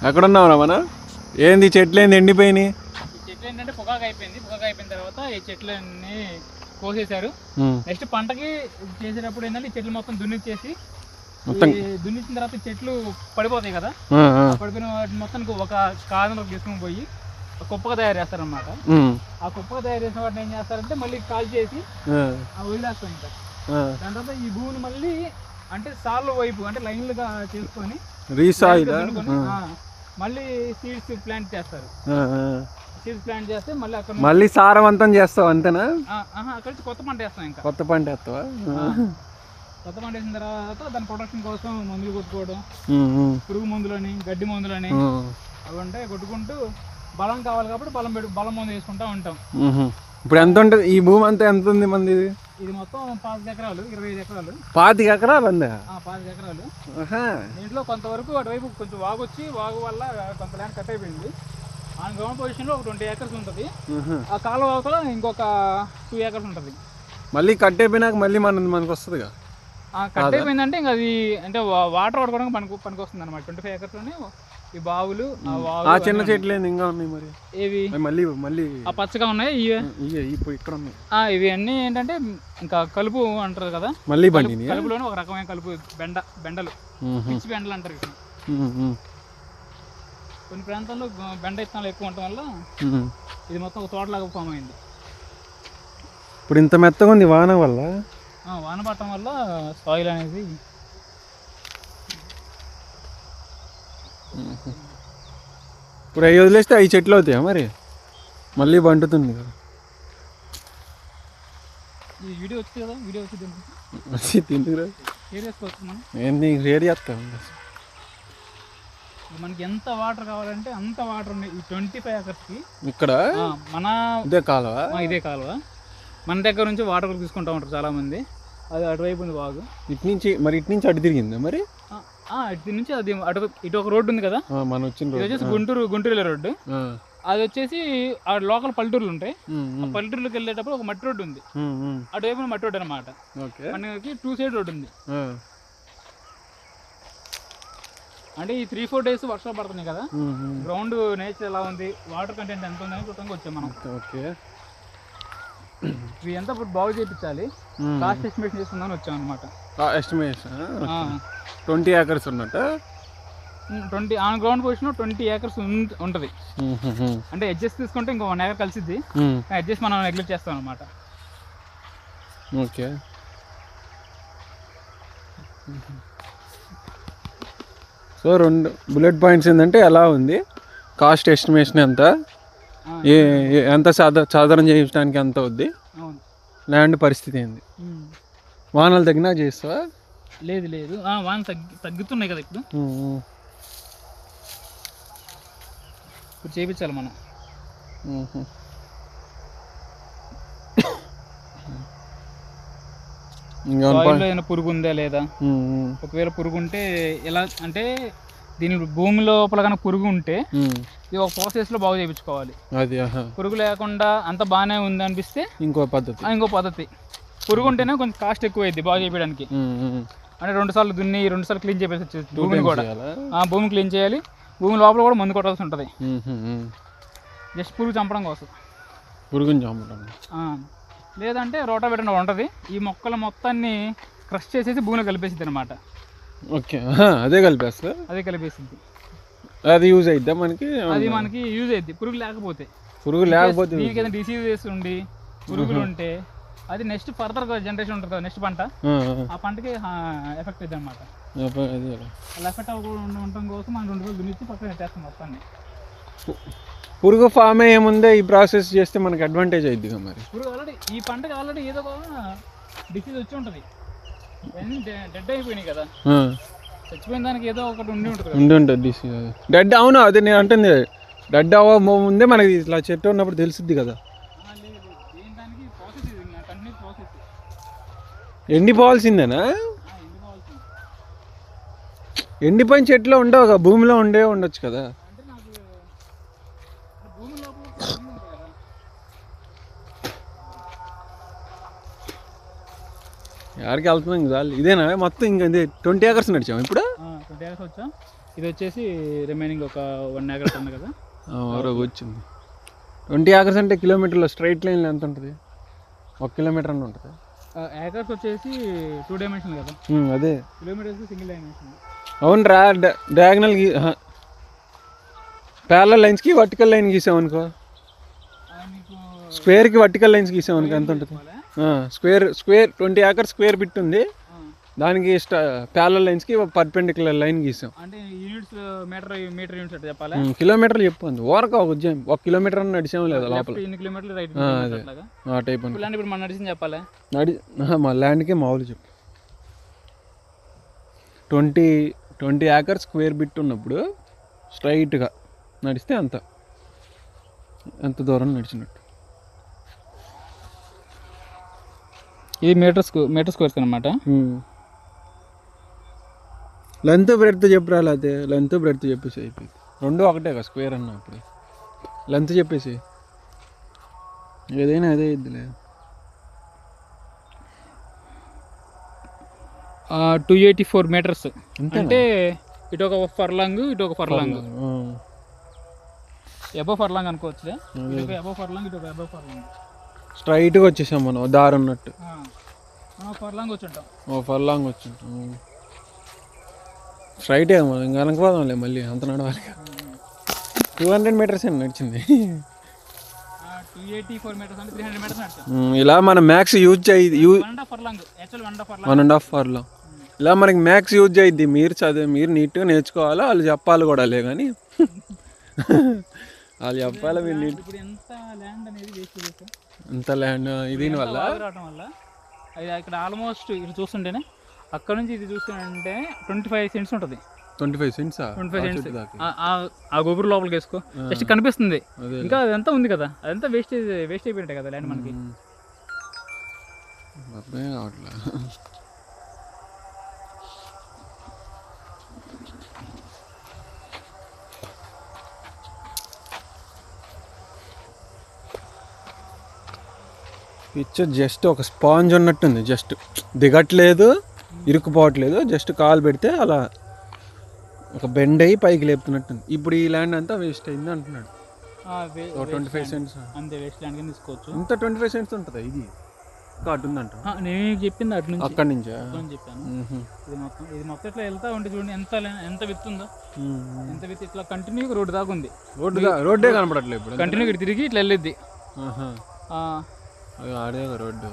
ఎక్కడున్నావు రమణ? ఏంది చెట్లు ఏంది ఎండిపోయినాయి? ఈ చెట్లు ఏంటంటే పొగాకు అయిపోయింది. పొగాకు అయిపోయిన తర్వాత ఈ చెట్లన్నీ కోసేశారు. నెక్స్ట్ పంటకి చేసేటప్పుడు ఏంటంటే ఈ చెట్లు మొత్తం దున్నిచ్చేసి దున్నిచ్చిన తర్వాత చెట్లు పడిపోతాయి కదా, పడిపోయిన వాటి మొత్తానికి ఒక కాదంలో తీసుకుని పోయి కుప్పగా తయారు చేస్తారనమాట. ఆ కుప్పగా తయారు చేసిన వాటిని ఏం చేస్తారంటే మళ్ళీ కాల్ చేసి వదిలేస్తాం. ఇంకా దాని తర్వాత ఈ భూమిని మళ్ళీ అంటే సార్లు వైపు అంటే లైన్లుగా చేసుకొని మళ్ళీ సీడ్స్ ప్లాంట్ చేస్తారు. సీడ్స్ ప్లాంట్ చేస్తే మళ్ళీ అక్కడ మళ్ళీ సారవంతం చేస్తావు అంతేనా? అక్కడ నుంచి కొత్త పంట వేస్తాం. ఇంకా కొత్త పంట వేస్తావా? కొత్త పంట వేసిన తర్వాత దాని ప్రొడక్షన్ కోసం మందులు కొట్టుకోవడం, పురుగు మందులని గడ్డి మందులని అవి ఉంటాయి కొట్టుకుంటూ బలం కావాలి కాబట్టి బలం మందు వేసుకుంటా ఉంటాం. ఇప్పుడు ఎంత ఉంటుంది ఈ భూమి అంతా? ఎంత ఉంది మంది? ఇది మొత్తం 25 ఎకరాలు. 25 ఎకరాలు. 25 ఎకరాలు అందా? 25 ఎకరాలు. దీంట్లో కొంతవరకు అటువైపు కొంచెం వాగు వచ్చి వాగు వల్ల కొంత ల్యాండ్ కట్ అయిపోయింది. ఆ గ్రౌండ్ పొజిషన్ లో ఒక 20 ఎకర్స్ ఉంటుంది. ఆ కాలువ కూడా ఇంకొక 2 ఎకర్స్ ఉంటుంది. మళ్ళీ కట్ అయిపోయినాక మళ్ళీ మనకు వస్తుందిగా. కట్ అయిపోయిందంటే ఇంకా అది అంటే వాటర్ వాడుకోవడానికి పనికి వస్తుంది అనమాట. 25 ఎకర్స్ లోనే ఈ బావులు ఆ చిన్న చెట్లు ఇంకా ఉన్నాయి. మరి ఏవి మళ్ళీ ఆ పచ్చగా ఉన్నాయి. ఇప్పుడు ఇక్కడ ఉన్నాయి. ఇవి అన్నీ ఏంటంటే ఇంకా కలుపు అంటారు కదా, మళ్ళీ బండి కలుపులోనే ఒక రకమైన కలుపు బెండలు పిచ్చి బెండలు అంటారు. కొన్ని ప్రాంతాల్లో బెండ ఇత్తనాలు ఎక్కువ ఉండటం వల్ల ఇది మొత్తం ఒక తోటలాగా ఫామ్ అయింది. ఇప్పుడు ఇంత మెత్తగా ఉంది వాన వల్ల. వాన పడటం వల్ల సాయిల్ అనేది ఇప్పుడు అవి వదిలేస్తే అవి చెట్లు అవుతాయా మరి? మళ్ళీ బంటుతుంది కదా. ఈ వీడియో వచ్చింది కదా, వీడియో వచ్చింది ఏంది షేర్ చేస్తాం. మనకి ఎంత వాటర్ కావాలంటే అంత వాటర్ ఉన్నాయి ఈ 25 ఎకర్స్కి. ఇక్కడ మన ఇదే కాలువ. మన దగ్గర నుంచి వాటర్ తీసుకుంటా ఉంటారు చాలా మంది. అది అటువైపు ఉంది బాగు. ఇటు నుంచి అటు తిరిగిందా మరి? ఇటు నుంచి అది ఇటు ఒక రోడ్డు ఉంది కదా, మన వచ్చిన వచ్చేసి గుంటూరు రోడ్డు. అది వచ్చేసి ఆ లోకల్ పల్లెటూర్లు ఉంటాయి. ఆ పల్లెటూరులోకి వెళ్ళేటప్పుడు ఒక మట్టి రోడ్డు ఉంది. అటువైపు మట్టి రోడ్డు అనమాట. మనకి 2 సైడ్ రోడ్డు ఉంది. అంటే ఈ 3-4 డేస్ వర్షాలు పడుతున్నాయి కదా, గ్రౌండ్ నేచర్ ఎలా ఉంది, వాటర్ కంటెంట్ ఎంత ఉందని చూడటానికి వచ్చాం మనం. ఇవి ఎంత బాగు చేయించాలి, కాస్ట్ ఎస్టిమేషన్ చేసుకుందామని వచ్చాం అనమాట. ఎస్టిమేషన్ 20 ఎకర్స్ ఉన్నట్టు. 20 ఆన్ గ్రౌండ్ పొజిషన్ 20 ఎకర్స్ ఉంటుంది. అంటే అడ్జస్ట్ తీసుకుంటే ఇంకో 1 ఎకర్ కలిసిద్ది. అడ్జస్ట్ మనం నెగ్లెక్ట్ చేస్తాం అనమాట. ఓకే. సో 2 బుల్లెట్ పాయింట్స్ ఏంటంటే ఎలా ఉంది, కాస్ట్ ఎస్టిమేషన్ ఎంత సాధారణ చేయించడానికి ఎంత అవుద్ది, ల్యాండ్ పరిస్థితి ఏంది, వానలు తగ్గినా చేస్తావా? లేదు వాన తగ్గుతున్నాయి కదా ఇప్పుడు చేయించాలి మనం. ఏదైనా పురుగు ఉందా లేదా, ఒకవేళ పురుగు ఉంటే ఎలా అంటే దీని భూమి లోపల కనుక పురుగు ఉంటే ఇది ఒక ప్రాసెస్ లో బాగు చేయించుకోవాలి. పురుగు లేకుండా అంత బాగానే ఉంది అనిపిస్తే ఇంకో పద్ధతి. పురుగు ఉంటేనే కొంచెం కాస్ట్ ఎక్కువ అయింది బాగు చేయడానికి. అంటే 2 సార్లు దున్ని 2 సార్లు క్లీన్ చేసి భూమిని కూడా భూమి క్లీన్ చేయాలి. భూమి లోపల కూడా మందు కొట్టాల్సి ఉంటుంది, జస్ట్ పురుగు చంపడం కోసం. పురుగుని చంపడం. లేదంటే రోటావేటర్ ఉంటుంది, ఈ మొక్కల మొత్తాన్ని క్రష్ చేసేసి భూమిలో కలిపేసిద్ది అనమాట. ఓకే, అదే కలిపేసిద్ది. అది యూజ్ అయిద్దా మనకి? అది మనకి యూజ్ అయ్యిద్ది పురుగు లేకపోతే. దీనికి ఏదైనా డిసీజెస్ ఉండి పురుగులు ఉంటే అది నెక్స్ట్ ఫర్దర్ జనరేషన్ ఉంటుంది కదా, నెక్స్ట్ పంట, ఆ పంటకి ఎఫెక్ట్ అవుతుంది అనమాట. అలా ఎఫెక్ట్ అవ్వకుండా ఉండటం కోసం మనం 2 రోజులు దున్నిచ్చి పక్కన పెట్టేస్తాం మొత్తాన్ని. పురుగు ఫామ్ ఏముందే ఈ ప్రాసెస్ చేస్తే మనకి అడ్వాంటేజ్ అయింది కదా మరి. పురుగు ఈ పంటకి ఆల్రెడీ ఏదో డిసీజ్ వచ్చి ఉంటుంది, డెడ్ అయిపోయినాయి కదా, చచ్చిపోయిన దానికి ఏదో ఒకటి ఉంటుంది డిసీజ్. డెడ్ అవును, అదే నేను అంటుంది. డెడ్ అవ్వ ముందే మనకి ఇట్లా చెట్టు ఉన్నప్పుడు తెలిసిద్ది కదా. ఎండిపోవాల్సిందేనా? ఎండిపోయిన చెట్లు ఉండవు, భూమిలో ఉండొచ్చు కదా. యాడికి వెళ్తున్నాం చాలు. ఇదేనా మొత్తం? ఇంకా 20 ఎకర్స్ నడిచాము ఇప్పుడు. 20 ఎకర్స్ వచ్చాం. ఇది వచ్చేసి రిమైనింగ్ ఒక 1 acre ఉంది కదా, వచ్చింది. 20 acres అంటే కిలోమీటర్లో స్ట్రైట్ లైన్లో ఎంత ఉంటుంది? 1 kilometer అని ఉంటుంది. ఏకర్స్ వచ్చేసి 2 dimension కదా, అదే కిలోమీటర్స్ సింగిల్ డైమెన్షన్. అవునరా, డయాగ్నల్ ప్యారలల్ లైన్స్కి వర్టికల్ లైన్ గీసామనుకో, స్క్వేర్కి వర్టికల్ లైన్స్ గీసామనుకో ఎంత ఉంటుంది? స్క్వేర్ 20 acres స్క్వేర్ బిట్ ఉంది, దానికి ప్యారలల్ లైన్స్కి పర్పెండిక్యులర్ లైన్ గీసాం. అంటే యూనిట్స్ మీటర్ యూనిట్స్ అంటే చెప్పాలి, కిలోమీటర్లు చెప్పండి. ఓరక 1 kilometer అని నడిచాము లేదా లోపల, ఎన్ని కిలోమీటర్లు రైట్ అదే ఆ టైప్ అని. ఇప్పుడు మనం నడిచింది చెప్పాలి, మా ల్యాండ్కే మామూలు చెప్పు. 20 acres స్క్వేర్ బిట్ ఉన్నప్పుడు స్ట్రైట్గా నడిస్తే ఎంత దూరం నడిచినట్టు. ఇది మీటర్ స్క్వేర్స్ అనమాట. లెంత్ బ్రెడ్త్ చెప్పురా, లేకపోతే లెంత్ బ్రెడ్త్ చెప్పేసి అయిపోయింది. 2 ఒకటే కదా స్క్వేర్ అన్న, అప్పుడు లెంత్ చెప్పేసి ఏదైనా అదే ఇద్దిలే. 284 meters అంటే ఇటు ఒక ఫర్లాంగ్ ఇటు ఒక ఫర్లాంగ్, ఎబో ఫర్లాంగ్ అనుకోవచ్చు. ఇటు ఒక ఎబో ఫర్లాంగ్ ఇటు ఒక ఎబో ఫర్లాంగ్, స్ట్రైట్గా వచ్చేసాం మనం దారి ఉన్నట్టు. ఫర్లాంగ్ వచ్చుంటాం, ఫర్లాంగ్ వచ్చుంటాం స్ట్రైటే మనం ఇంకా వెనకపోదాంలే, మళ్ళీ అంత నడవాలి. 200 meters అని నడిచింది. 284 meters అంటే 300 meters నడిచాం. ఇలా మనం మ్యాక్స్ యూజ్ అయ్యి 1.5 furlong, యాక్చువల్ 1.5 furlong ఇలా మనకి మ్యాక్స్ యూజ్ అయ్యిద్ది. మీరు నీట్గా నేర్చుకోవాలా, వాళ్ళు చెప్పాలి కూడా లే, కానీ వాళ్ళు చెప్పాలి. మీరు నీట్ ఇప్పుడు ఎంత ల్యాండ్ అనేది వేస్ట్ చేస్తాం, ఎంత ల్యాండ్ దీనివల్ల రావడం వల్ల. అది ఇక్కడ ఆల్మోస్ట్ ఇటు చూస్తుంటేనే అక్కడ నుంచి ఇది చూస్తుంటే 25 cents ఉంటుంది. 25 cents? 25 cents ఆ గోపురం లోపలికి వేసుకో, జస్ట్ కనిపిస్తుంది. ఇంకా అదంతా ఉంది కదా, అదంతా వేస్ట్ అయిపోయినట్టే కదా ల్యాండ్ మనకి. అర్థమే కావట్లే. పిక్చర్ జస్ట్ ఒక స్పాంజ్ ఉన్నట్టుంది, జస్ట్ దిగట్లేదు, ఇరుక్కుపోవట్లేదు, జస్ట్ కాలు పెడితే అలా ఒక బెండ్ అయ్యి పైకి లేపుతున్నట్టుంది. ఇప్పుడు ఈ ల్యాండ్ అంతా వేస్ట్ అయింది అంటున్నాడు. 25 cents అంతే, వేస్ట్ ల్యాండ్ కింద తీసుకోవచ్చు. అంత 25 cents ఉంటుంది. ఇది అటుందంట, నేను చెప్పింది అటు నుంచి, అక్కడి నుంచే చెప్పాను. ఇది మొత్తం ఇట్లా వెళ్తా ఉంటే చూడండి ఎంత విత్ ఉందో, ఎంత విత్ ఇట్లా కంటిన్యూ రోడ్డు దాకా ఉంది. రోడ్డే కనపడట్లేదు ఇప్పుడు, కంటిన్యూ ఇటు తిరిగి ఇట్లా వెళ్ళిద్ది. ఆడే రోడ్డు.